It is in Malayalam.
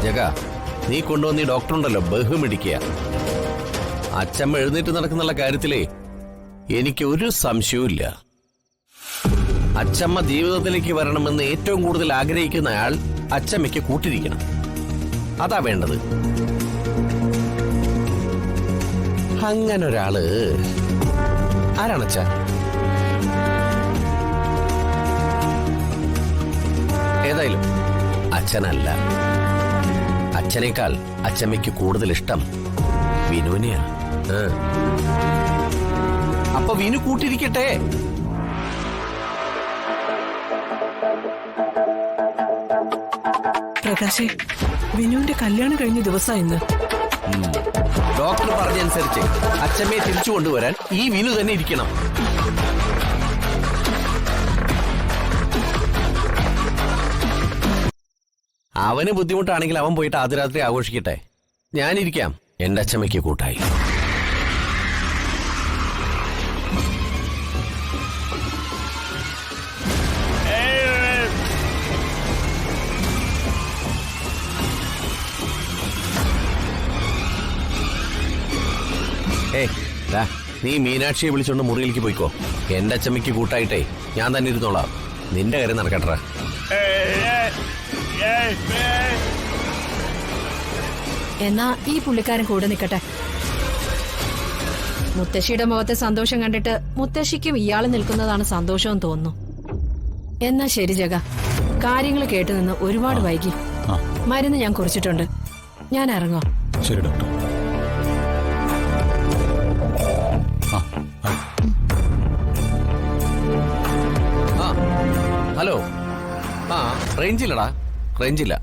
ജഗ, നീ കൊണ്ടുവന്ന ഈ ഡോക്ടറുണ്ടല്ലോ ബഹുമിടിക്കുക. അച്ഛമ്മ എഴുന്നേറ്റ് നടക്കുന്നുള്ള കാര്യത്തിലേ എനിക്ക് ഒരു സംശയവും. അച്ഛമ്മ ജീവിതത്തിലേക്ക് വരണമെന്ന് ഏറ്റവും കൂടുതൽ ആഗ്രഹിക്കുന്ന ആൾ അച്ഛമ്മയ്ക്ക് കൂട്ടിരിക്കണം. അതാ വേണ്ടത്. അങ്ങനൊരാള് ആരാണച്ഛ? ഏതായാലും അച്ഛനല്ല. അച്ഛനേക്കാൾ അച്ഛമ്മയ്ക്ക് കൂടുതൽ ഇഷ്ടം വിനുവിനെയാ. അപ്പൊ വിനു കൂട്ടിരിക്കട്ടെ. പ്രകാശേ, വിനുവിന്റെ കല്യാണം കഴിഞ്ഞ ദിവസം ഇന്ന്. ഡോക്ടർ പറഞ്ഞനുസരിച്ച് അച്ഛമ്മയെ തിരിച്ചു കൊണ്ടുവരാൻ ഈ വിനു തന്നെ ഇരിക്കണം. അവന് ബുദ്ധിമുട്ടാണെങ്കിൽ അവൻ പോയിട്ട് ആദ്യരാത്രി ആഘോഷിക്കട്ടെ. ഞാനിരിക്കാം എന്റെ അച്ഛമ്മയ്ക്ക് കൂട്ടായി. നീ മീനാക്ഷിയെ വിളിച്ചോണ്ട് മുറിയിലേക്ക് പോയിക്കോ. എന്റെ അച്ഛമ്മയ്ക്ക് കൂട്ടായിട്ടേ ഞാൻ തന്നെ ഇരുന്നോളാം. നിന്റെ കാര്യം നടക്കട്ടെ. എന്നാ ഈ പുള്ളിക്കാരൻ കൂടെ നിൽക്കട്ടെ. മുത്തശ്ശിയുടെ മുഖത്തെ സന്തോഷം കണ്ടിട്ട് മുത്തശ്ശിക്കും ഇയാള് നിൽക്കുന്നതാണ് സന്തോഷമെന്ന് തോന്നുന്നു. എന്നാ ശരി ജഗ, കാര്യങ്ങൾ കേട്ടു നിന്ന് ഒരുപാട് വൈകി. മരുന്ന് ഞാൻ കുറിച്ചിട്ടുണ്ട്. ഞാൻ ഇറങ്ങാം. ശരി ഡോക്ടർ. ഹലോ. റേഞ്ചില്ലടാ, റേഞ്ചില്ല.